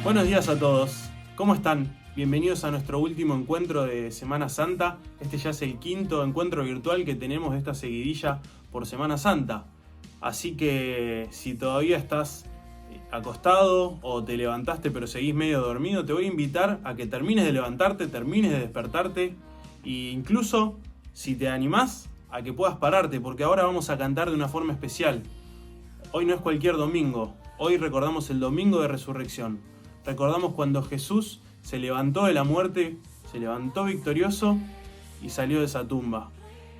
Buenos días a todos, ¿cómo están? Bienvenidos a nuestro último encuentro de Semana Santa. Este ya es el quinto encuentro virtual que tenemos de esta seguidilla por Semana Santa. Así que si todavía estás acostado o te levantaste pero seguís medio dormido, te voy a invitar a que termines de levantarte, termines de despertarte e incluso, si te animás, a que puedas pararte, porque ahora vamos a cantar de una forma especial. Hoy no es cualquier domingo, hoy recordamos el domingo de resurrección. Recordamos cuando Jesús se levantó de la muerte, se levantó victorioso y salió de esa tumba.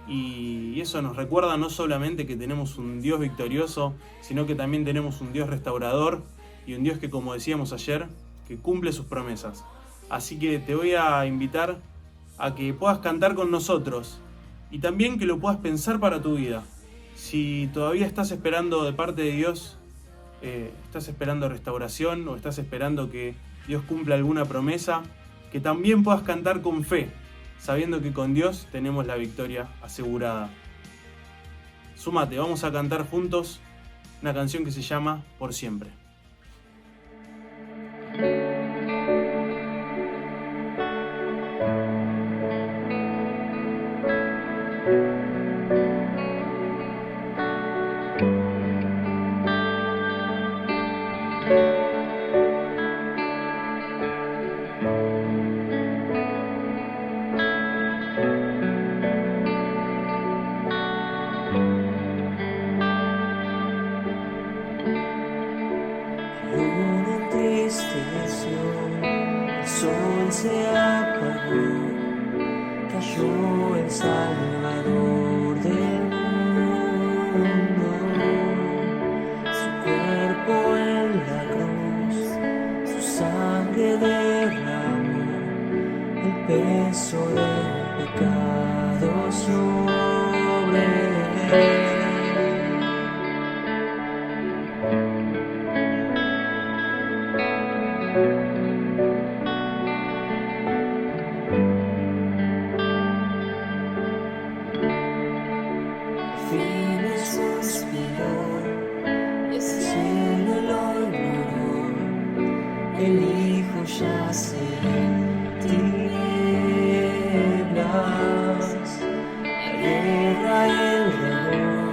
Y eso nos recuerda no solamente que tenemos un Dios victorioso, sino que también tenemos un Dios restaurador y un Dios que, como decíamos ayer, que cumple sus promesas. Así que te voy a invitar a que puedas cantar con nosotros y también que lo puedas pensar para tu vida. Si todavía estás esperando de parte de Dios, estás esperando restauración o estás esperando que Dios cumpla alguna promesa, que también puedas cantar con fe, sabiendo que con Dios tenemos la victoria asegurada. Súmate, vamos a cantar juntos una canción que se llama Por Siempre. El sol se apagó, cayó el Salvador del mundo, su cuerpo en la cruz, su sangre derramó, el peso del pecado sobre él. El Hijo yace en tinieblas, la guerra y el dolor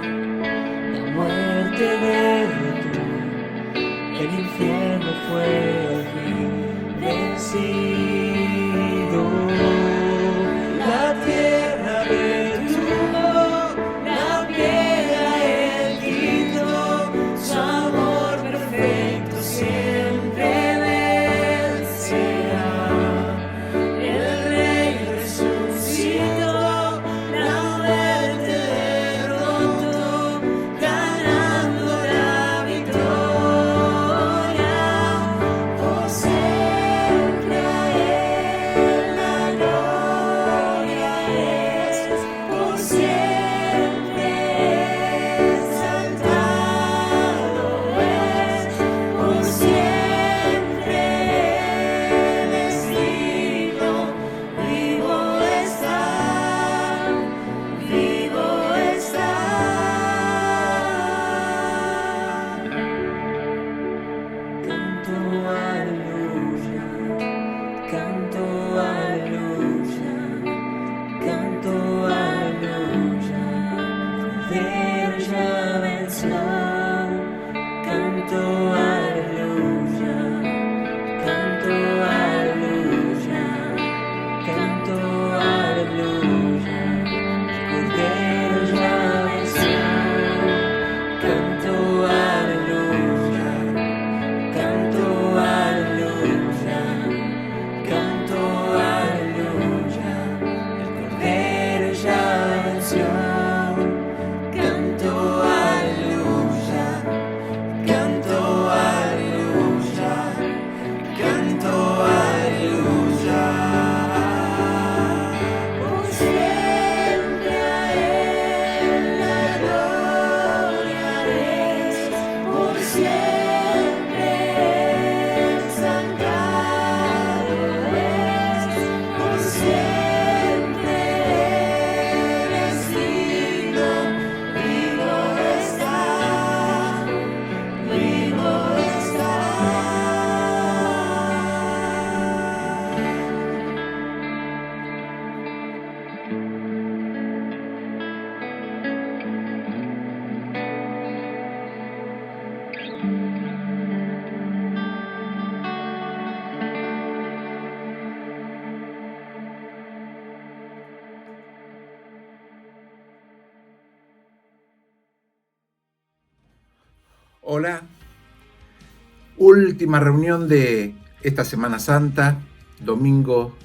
Hola, última reunión de esta Semana Santa, domingo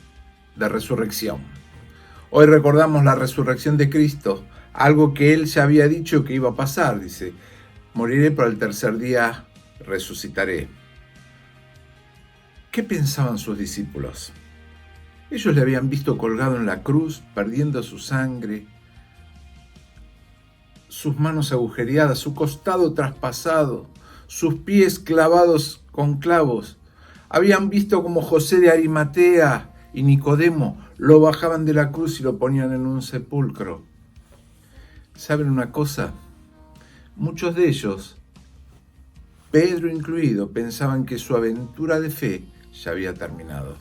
de resurrección. Hoy recordamos la resurrección de Cristo, algo que Él ya había dicho que iba a pasar, dice, moriré pero al tercer día resucitaré. ¿Qué pensaban sus discípulos? Ellos le habían visto colgado en la cruz, perdiendo su sangre, sus manos agujereadas, su costado traspasado, sus pies clavados con clavos. Habían visto como José de Arimatea y Nicodemo lo bajaban de la cruz y lo ponían en un sepulcro. ¿Saben una cosa? Muchos de ellos, Pedro incluido, pensaban que su aventura de fe ya había terminado.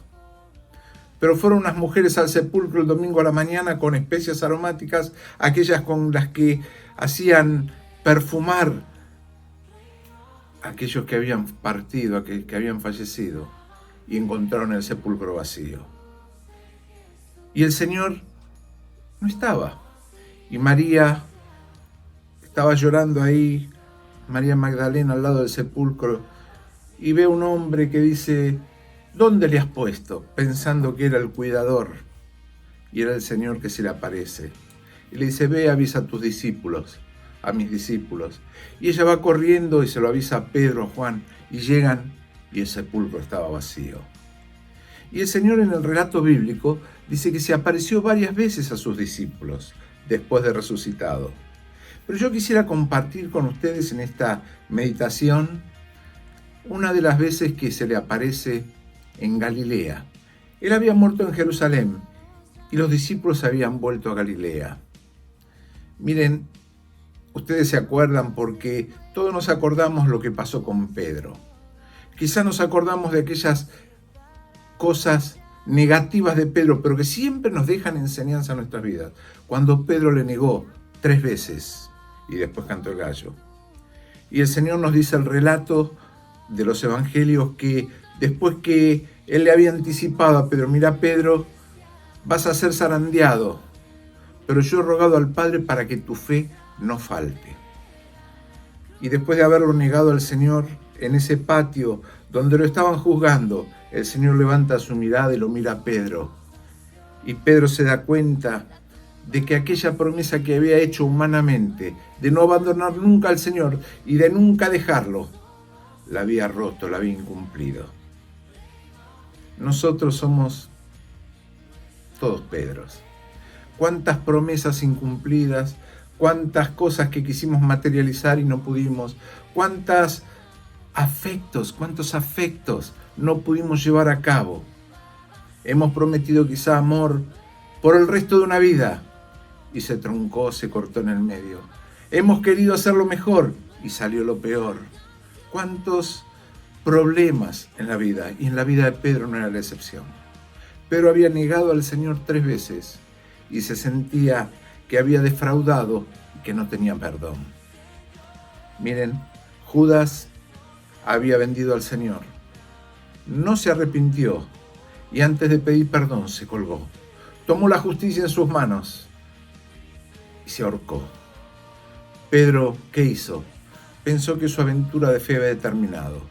Pero fueron unas mujeres al sepulcro el domingo a la mañana con especias aromáticas, aquellas con las que hacían perfumar a aquellos que habían partido, que habían fallecido, y encontraron el sepulcro vacío. Y el Señor no estaba. Y María estaba llorando ahí, María Magdalena al lado del sepulcro, y ve un hombre que dice: ¿dónde le has puesto? Pensando que era el cuidador. Y era el Señor que se le aparece. Y le dice: ve, avisa a tus discípulos, a mis discípulos. Y ella va corriendo y se lo avisa a Pedro, a Juan, y llegan y el sepulcro estaba vacío. Y el Señor en el relato bíblico dice que se apareció varias veces a sus discípulos después de resucitado. Pero yo quisiera compartir con ustedes en esta meditación una de las veces que se le aparece en Galilea. Él había muerto en Jerusalén y los discípulos habían vuelto a Galilea. Miren, ustedes se acuerdan porque todos nos acordamos lo que pasó con Pedro. Quizá nos acordamos de aquellas cosas negativas de Pedro, pero que siempre nos dejan enseñanza en nuestras vidas. Cuando Pedro le negó 3 veces y después cantó el gallo. Y el Señor nos dice el relato de los evangelios que después que Él le había anticipado a Pedro: mira, Pedro, vas a ser zarandeado, pero yo he rogado al Padre para que tu fe no falte. Y después de haberlo negado al Señor en ese patio donde lo estaban juzgando, el Señor levanta su mirada y lo mira a Pedro. Y Pedro se da cuenta de que aquella promesa que había hecho humanamente, de no abandonar nunca al Señor y de nunca dejarlo, la había roto, la había incumplido. Nosotros somos todos Pedros. Cuántas promesas incumplidas, cuántas cosas que quisimos materializar y no pudimos, cuántos afectos no pudimos llevar a cabo. Hemos prometido quizá amor por el resto de una vida y se truncó, se cortó en el medio. Hemos querido hacerlo mejor y salió lo peor. Cuántos problemas en la vida, y en la vida de Pedro no era la excepción. Pedro había negado al Señor 3 veces y se sentía que había defraudado y que no tenía perdón. Miren, Judas había vendido al Señor, no se arrepintió y antes de pedir perdón se colgó. Tomó la justicia en sus manos y se ahorcó. Pedro, ¿qué hizo? Pensó que su aventura de fe había terminado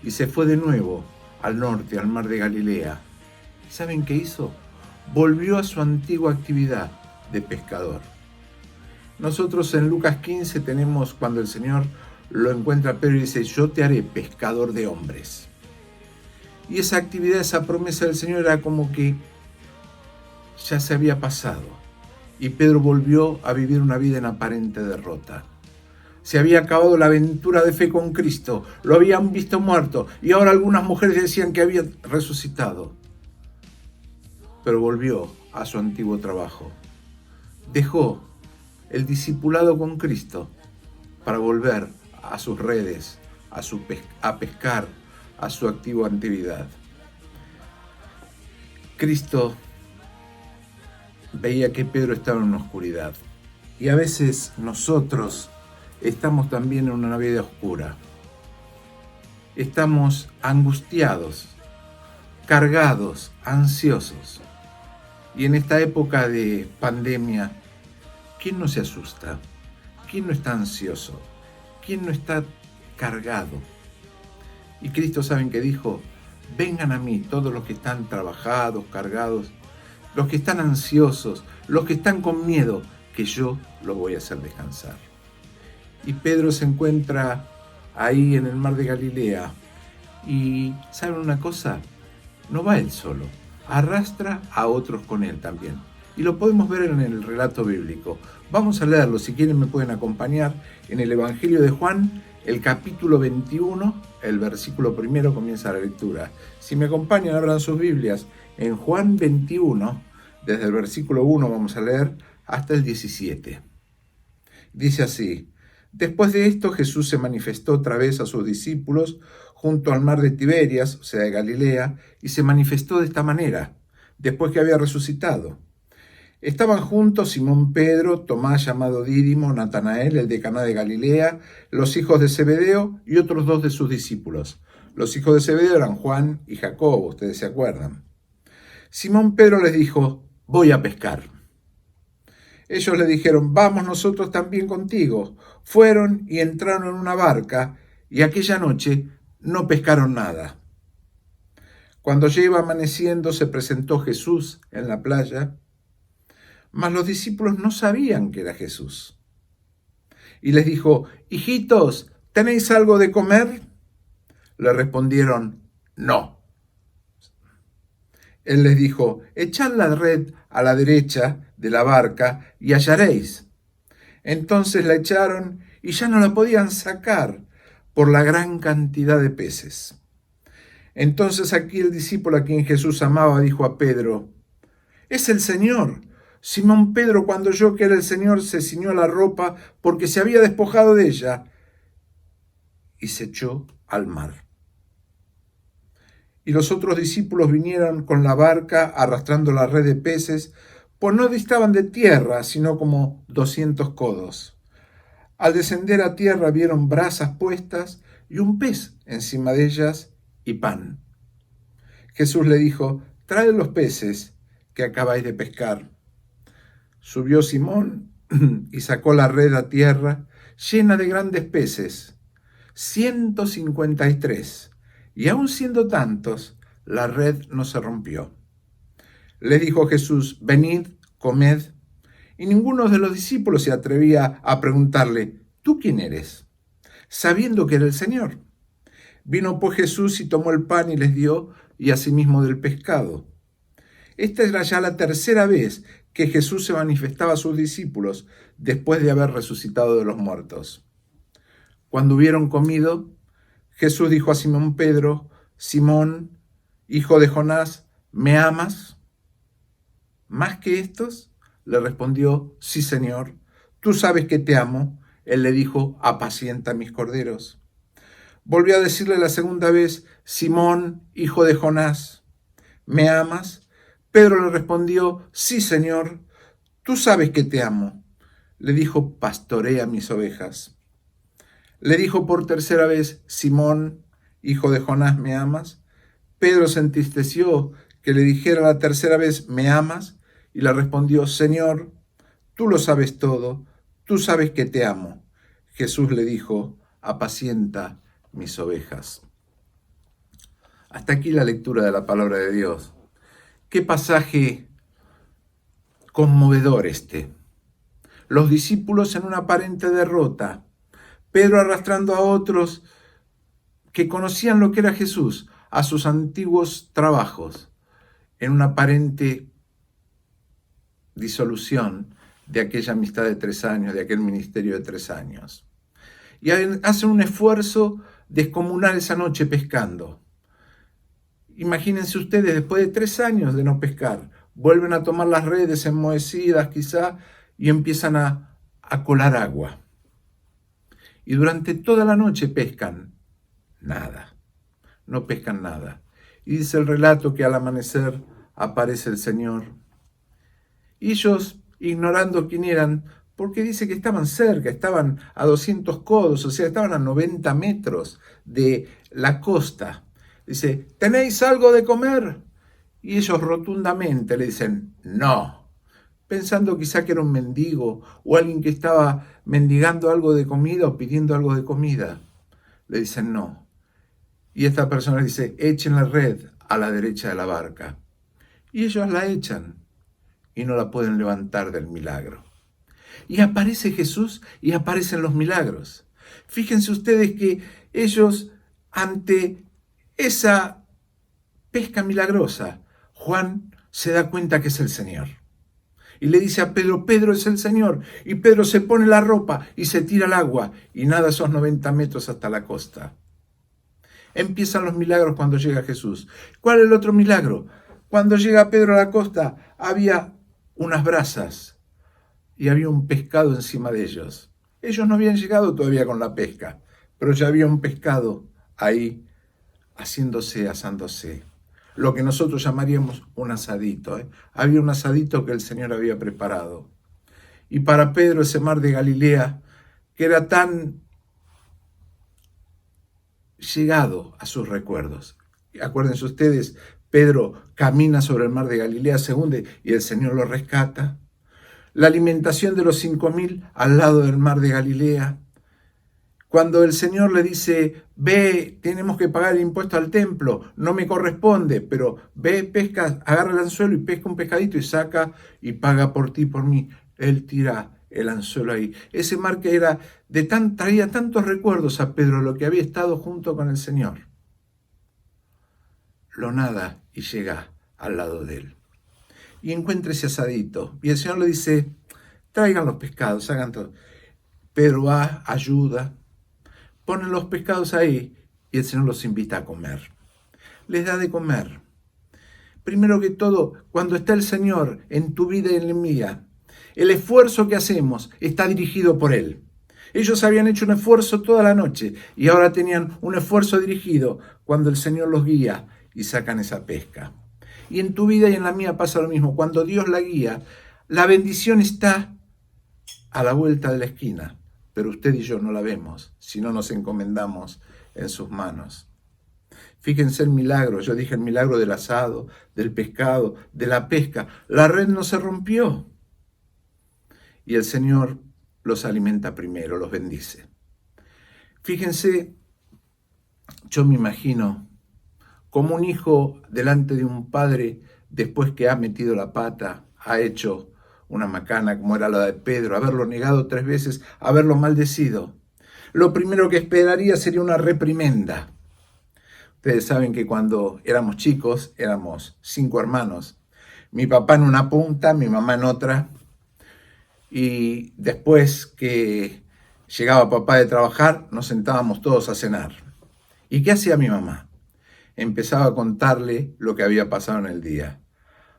y se fue de nuevo al norte, al mar de Galilea. ¿Saben qué hizo? Volvió a su antigua actividad de pescador. Nosotros en Lucas 15 tenemos cuando el Señor lo encuentra a Pedro y dice: yo te haré pescador de hombres. Y esa actividad, esa promesa del Señor era como que ya se había pasado. Y Pedro volvió a vivir una vida en aparente derrota. Se había acabado la aventura de fe con Cristo, lo habían visto muerto y ahora algunas mujeres decían que había resucitado. Pero volvió a su antiguo trabajo. Dejó el discipulado con Cristo para volver a sus redes, a pescar, a su antigua actividad. Cristo veía que Pedro estaba en una oscuridad y a veces nosotros estamos también en una vida oscura. Estamos angustiados, cargados, ansiosos. Y en esta época de pandemia, ¿quién no se asusta? ¿Quién no está ansioso? ¿Quién no está cargado. Y Cristo, ¿saben qué dijo? Vengan a mí todos los que están trabajados, cargados, los que están ansiosos, los que están con miedo, que yo los voy a hacer descansar. Y Pedro se encuentra ahí en el mar de Galilea. Y ¿saben una cosa? No va él solo, arrastra a otros con él también. Y lo podemos ver en el relato bíblico. Vamos a leerlo, si quieren me pueden acompañar en el Evangelio de Juan, el capítulo 21, el versículo primero comienza la lectura. Si me acompañan, abran sus Biblias en Juan 21, desde el versículo 1 vamos a leer hasta el 17. Dice así: Después de esto Jesús se manifestó otra vez a sus discípulos junto al mar de Tiberias, o sea de Galilea, y se manifestó de esta manera, después que había resucitado. Estaban juntos Simón Pedro, Tomás llamado Dídimo, Natanael, el de Caná de Galilea, los hijos de Zebedeo y otros dos de sus discípulos. Los hijos de Zebedeo eran Juan y Jacobo, ustedes se acuerdan. Simón Pedro les dijo: voy a pescar. Ellos le dijeron: vamos nosotros también contigo. Fueron y entraron en una barca, y aquella noche no pescaron nada. Cuando ya iba amaneciendo, se presentó Jesús en la playa, mas los discípulos no sabían que era Jesús. Y les dijo: hijitos, ¿tenéis algo de comer? Le respondieron: no. Él les dijo: echad la red a la derecha de la barca y hallaréis. Entonces la echaron y ya no la podían sacar por la gran cantidad de peces. Entonces aquí el discípulo a quien Jesús amaba dijo a Pedro: es el Señor. Simón Pedro, cuando oyó que era el Señor, se ciñó la ropa porque se había despojado de ella y se echó al mar. Y los otros discípulos vinieron con la barca arrastrando la red de peces, pues no distaban de tierra, sino como 200 codos. Al descender a tierra vieron brasas puestas y un pez encima de ellas y pan. Jesús le dijo: traed los peces que acabáis de pescar. Subió Simón y sacó la red a tierra, llena de grandes peces, 153, y aun siendo tantos, la red no se rompió. Le dijo Jesús: venid, comed. Y ninguno de los discípulos se atrevía a preguntarle: ¿tú quién eres?, sabiendo que era el Señor. Vino pues Jesús y tomó el pan y les dio, y asimismo del pescado. Esta era ya la tercera vez que Jesús se manifestaba a sus discípulos después de haber resucitado de los muertos. Cuando hubieron comido, Jesús dijo a Simón Pedro: Simón, hijo de Jonás, ¿me amas más que estos? Le respondió: sí, Señor, tú sabes que te amo. Él le dijo: apacienta mis corderos. Volvió a decirle la segunda vez: Simón, hijo de Jonás, ¿me amas? Pedro le respondió: sí, Señor, tú sabes que te amo. Le dijo: pastorea mis ovejas. Le dijo por tercera vez: Simón, hijo de Jonás, ¿me amas? Pedro se entristeció que le dijera la tercera vez: ¿me amas? Y le respondió: Señor, tú lo sabes todo, tú sabes que te amo. Jesús le dijo: apacienta mis ovejas. Hasta aquí la lectura de la palabra de Dios. Qué pasaje conmovedor este. Los discípulos en una aparente derrota, Pedro arrastrando a otros que conocían lo que era Jesús, a sus antiguos trabajos, en una aparente disolución de aquella amistad de 3 años, de aquel ministerio de 3 años. Y hacen un esfuerzo descomunal esa noche pescando. Imagínense ustedes, después de 3 años de no pescar, vuelven a tomar las redes enmohecidas quizá y empiezan a colar agua. Y durante toda la noche pescan nada, no pescan nada. Y dice el relato que al amanecer aparece el Señor. Y ellos, ignorando quién eran, porque dice que estaban cerca, estaban a 200 codos, o sea, estaban a 90 metros de la costa. Dice: ¿tenéis algo de comer? Y ellos rotundamente le dicen: no, pensando quizá que era un mendigo o alguien que estaba mendigando algo de comida o pidiendo algo de comida. Le dicen no. Y esta persona dice, echen la red a la derecha de la barca. Y ellos la echan y no la pueden levantar del milagro. Y aparece Jesús y aparecen los milagros. Fíjense ustedes que ellos, ante esa pesca milagrosa, Juan se da cuenta que es el Señor. Y le dice a Pedro, Pedro es el Señor. Y Pedro se pone la ropa y se tira al agua y nada esos 90 metros hasta la costa. Empiezan los milagros cuando llega Jesús. ¿Cuál es el otro milagro? Cuando llega Pedro a la costa, había unas brasas y había un pescado encima de ellos. Ellos no habían llegado todavía con la pesca, pero ya había un pescado ahí asándose. Lo que nosotros llamaríamos un asadito. Había un asadito que el Señor había preparado. Y para Pedro ese mar de Galilea, que era tan llegado a sus recuerdos. Acuérdense ustedes, Pedro camina sobre el mar de Galilea, se hunde y el Señor lo rescata. La alimentación de los 5,000 al lado del mar de Galilea. Cuando el Señor le dice, ve, tenemos que pagar el impuesto al templo, no me corresponde, pero ve, pesca, agarra el anzuelo y pesca un pescadito y saca y paga por ti, por mí. Él tira el anzuelo ahí. Ese mar que era traía tantos recuerdos a Pedro, lo que había estado junto con el Señor. Lo nada y llega al lado de él. Y encuentra ese asadito. Y el Señor le dice, traigan los pescados, hagan todo. Pedro va, ayuda, ponen los pescados ahí y el Señor los invita a comer. Les da de comer. Primero que todo, cuando está el Señor en tu vida y en la mía, el esfuerzo que hacemos está dirigido por Él. Ellos habían hecho un esfuerzo toda la noche y ahora tenían un esfuerzo dirigido cuando el Señor los guía y sacan esa pesca. Y en tu vida y en la mía pasa lo mismo. Cuando Dios la guía, la bendición está a la vuelta de la esquina, pero usted y yo no la vemos si no nos encomendamos en sus manos. Fíjense el milagro, yo dije el milagro del asado, del pescado, de la pesca. La red no se rompió. Y el Señor los alimenta primero, los bendice. Fíjense, yo me imagino como un hijo delante de un padre, después que ha metido la pata, ha hecho una macana como era la de Pedro, haberlo negado 3 veces, haberlo maldecido. Lo primero que esperaría sería una reprimenda. Ustedes saben que cuando éramos chicos, éramos 5 hermanos. Mi papá en una punta, mi mamá en otra. Y después que llegaba papá de trabajar, nos sentábamos todos a cenar. ¿Y qué hacía mi mamá? Empezaba a contarle lo que había pasado en el día.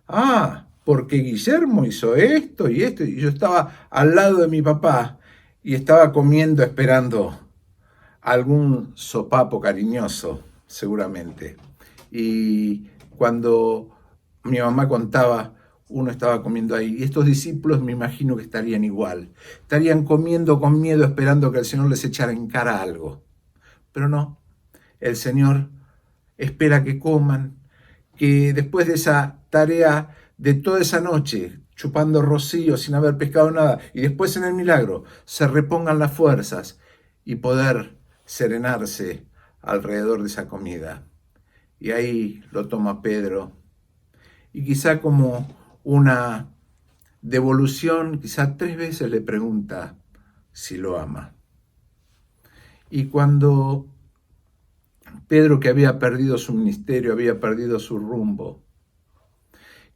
Ah, porque Guillermo hizo esto y esto. Y yo estaba al lado de mi papá y estaba comiendo, esperando algún sopapo cariñoso, seguramente. Y cuando mi mamá contaba, uno estaba comiendo ahí. Y estos discípulos me imagino que estarían igual. Estarían comiendo con miedo, esperando que el Señor les echara en cara algo. Pero no, el Señor espera que coman, que después de esa tarea de toda esa noche, chupando rocío sin haber pescado nada, y después en el milagro, se repongan las fuerzas y poder serenarse alrededor de esa comida. Y ahí lo toma Pedro. Y quizá como una devolución, quizá 3 veces le pregunta si lo ama. Y cuando Pedro, que había perdido su ministerio, había perdido su rumbo,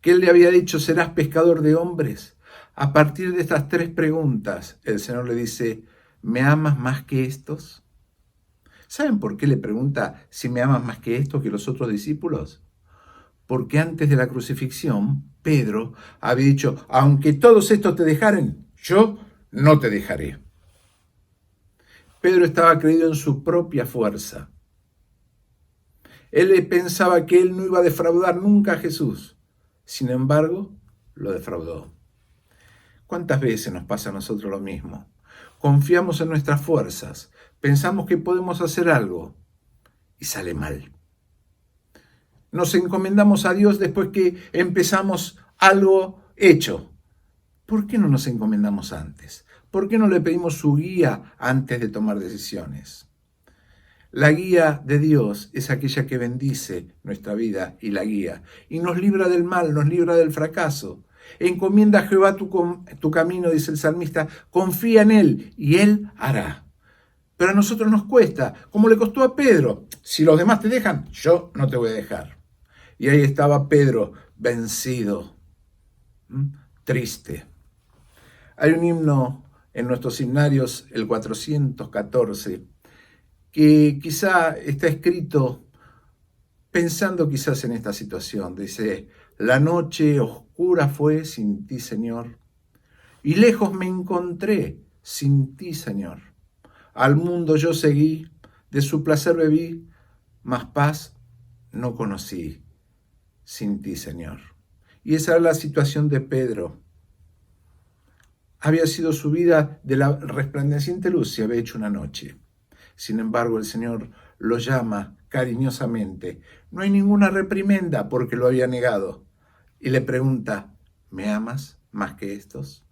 que él le había dicho, serás pescador de hombres. A partir de estas 3 preguntas, el Señor le dice, ¿me amas más que estos? ¿Saben por qué le pregunta si me amas más que estos, que los otros discípulos? Porque antes de la crucifixión, Pedro había dicho, aunque todos estos te dejaren, yo no te dejaré. Pedro estaba creído en su propia fuerza. Él pensaba que él no iba a defraudar nunca a Jesús. Sin embargo, lo defraudó. ¿Cuántas veces nos pasa a nosotros lo mismo? Confiamos en nuestras fuerzas, pensamos que podemos hacer algo y sale mal. Nos encomendamos a Dios después que empezamos algo hecho. ¿Por qué no nos encomendamos antes? ¿Por qué no le pedimos su guía antes de tomar decisiones? La guía de Dios es aquella que bendice nuestra vida y la guía, y nos libra del mal, nos libra del fracaso. Encomienda a Jehová tu camino, dice el salmista, confía en Él y Él hará. Pero a nosotros nos cuesta, como le costó a Pedro. Si los demás te dejan, yo no te voy a dejar. Y ahí estaba Pedro, vencido, triste. Hay un himno en nuestros himnarios, el 414, que quizá está escrito pensando quizás en esta situación. Dice, la noche oscura fue sin ti, Señor, y lejos me encontré sin ti, Señor. Al mundo yo seguí, de su placer bebí, mas paz no conocí sin ti, Señor. Y esa era la situación de Pedro. Había sido su vida de la resplandeciente luz, se había hecho una noche. Sin embargo, el Señor lo llama cariñosamente. No hay ninguna reprimenda porque lo había negado. Y le pregunta, ¿me amas más que estos?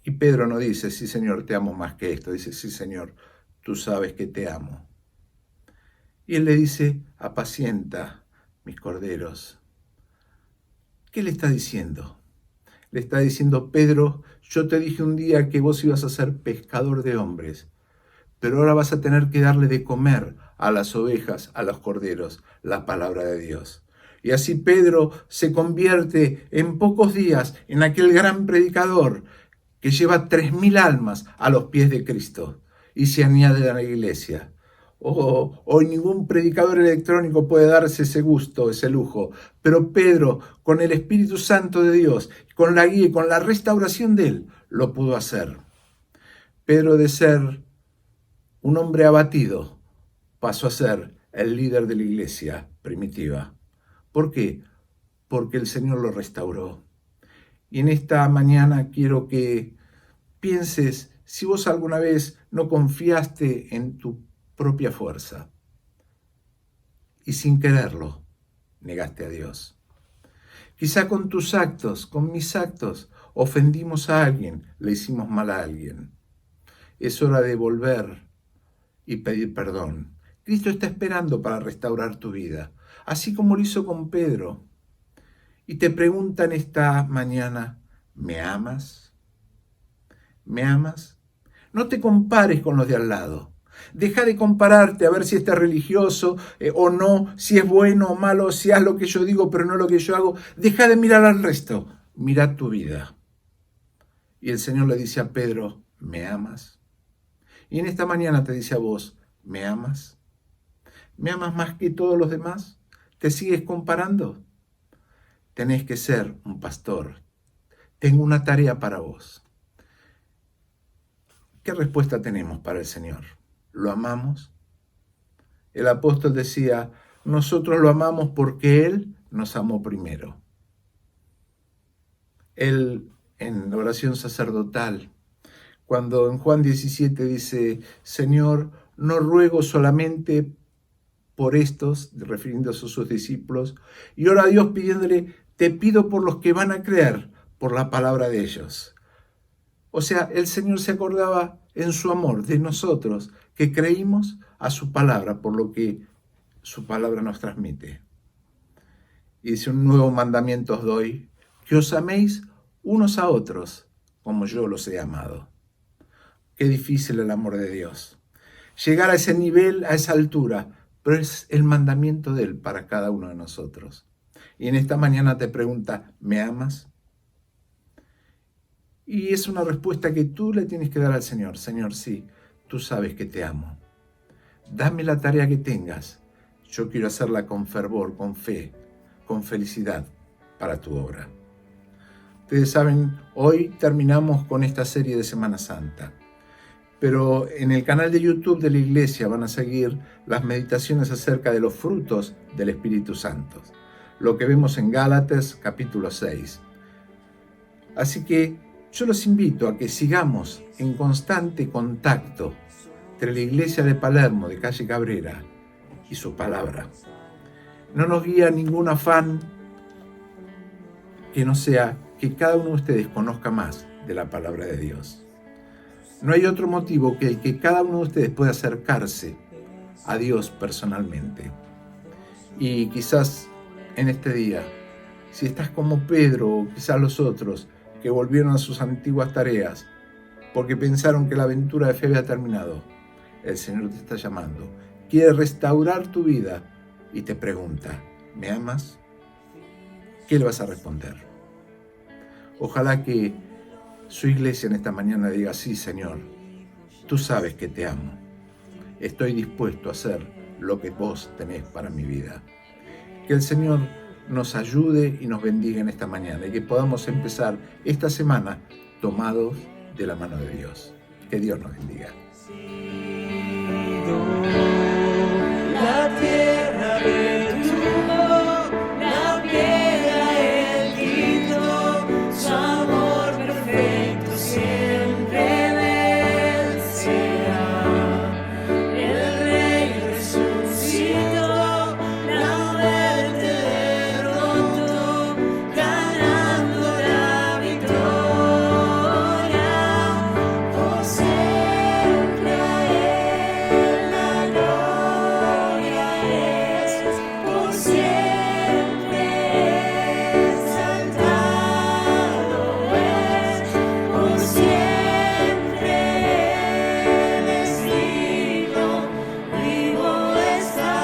Y Pedro no dice, sí, Señor, te amo más que esto. Dice, sí, Señor, tú sabes que te amo. Y él le dice, apacienta mis corderos. ¿Qué le está diciendo? Le está diciendo, Pedro, yo te dije un día que vos ibas a ser pescador de hombres, pero ahora vas a tener que darle de comer a las ovejas, a los corderos, la palabra de Dios. Y así Pedro se convierte en pocos días en aquel gran predicador que lleva 3.000 almas a los pies de Cristo y se añade a la iglesia. Hoy ningún predicador electrónico puede darse ese gusto, ese lujo, pero Pedro, con el Espíritu Santo de Dios, con la guía y con la restauración de él, lo pudo hacer. Pedro, de ser un hombre abatido, pasó a ser el líder de la iglesia primitiva. ¿Por qué? Porque el Señor lo restauró. Y en esta mañana quiero que pienses si vos alguna vez no confiaste en tu propia fuerza y sin quererlo negaste a Dios. Quizá con tus actos, con mis actos, ofendimos a alguien, le hicimos mal a alguien. Es hora de volver y pedir perdón. Cristo está esperando para restaurar tu vida, así como lo hizo con Pedro. Y te preguntan esta mañana, ¿me amas? ¿Me amas? No te compares con los de al lado. Deja de compararte a ver si estás religioso o no, si es bueno o malo, si haz lo que yo digo pero no lo que yo hago. Deja de mirar al resto, mira tu vida. Y el Señor le dice a Pedro, ¿me amas? Y en esta mañana te dice a vos, ¿me amas? ¿Me amas más que todos los demás? ¿Te sigues comparando? Tenés que ser un pastor. Tengo una tarea para vos. ¿Qué respuesta tenemos para el Señor? ¿Lo amamos? El apóstol decía, nosotros lo amamos porque Él nos amó primero. Él, en la oración sacerdotal, cuando en Juan 17 dice, Señor, no ruego solamente por estos, refiriéndose a sus discípulos, y ora a Dios pidiéndole, te pido por los que van a creer por la palabra de ellos. O sea, el Señor se acordaba en su amor de nosotros, que creímos a su palabra, por lo que su palabra nos transmite. Y dice, un nuevo mandamiento os doy, que os améis unos a otros, como yo los he amado. Qué difícil el amor de Dios. Llegar a ese nivel, a esa altura, pero es el mandamiento de Él para cada uno de nosotros. Y en esta mañana te pregunta, ¿me amas? Y es una respuesta que tú le tienes que dar al Señor. Señor, sí, tú sabes que te amo. Dame la tarea que tengas. Yo quiero hacerla con fervor, con fe, con felicidad para tu obra. Ustedes saben, hoy terminamos con esta serie de Semana Santa. Pero en el canal de YouTube de la iglesia van a seguir las meditaciones acerca de los frutos del Espíritu Santo. Lo que vemos en Gálatas capítulo 6. Así que yo los invito a que sigamos en constante contacto entre la iglesia de Palermo, de calle Cabrera, y su palabra. No nos guía ningún afán que no sea que cada uno de ustedes conozca más de la palabra de Dios. No hay otro motivo que el que cada uno de ustedes pueda acercarse a Dios personalmente. Y quizás en este día, si estás como Pedro o quizás los otros que volvieron a sus antiguas tareas porque pensaron que la aventura de fe había terminado, el Señor te está llamando. Quiere restaurar tu vida y te pregunta, ¿me amas? ¿Qué le vas a responder? Ojalá que su iglesia en esta mañana diga, sí, Señor, tú sabes que te amo. Estoy dispuesto a hacer lo que vos tenés para mi vida. Que el Señor nos ayude y nos bendiga en esta mañana y que podamos empezar esta semana tomados de la mano de Dios. Que Dios nos bendiga. La tierra retuvo, la piedra él quitó, su amor perfecto siempre vencerá. El Rey resucitó, la muerte derrotó, ganando la victoria. Por siempre a él la gloria es, por siempre exaltado es, por siempre él es digno, vivo está,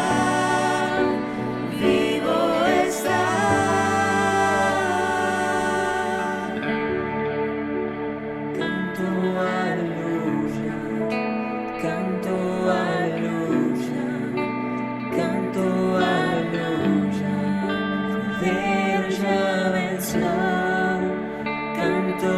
vivo está. Canto aleluya, canto aleluya, canto aleluya, poder ya venció, canto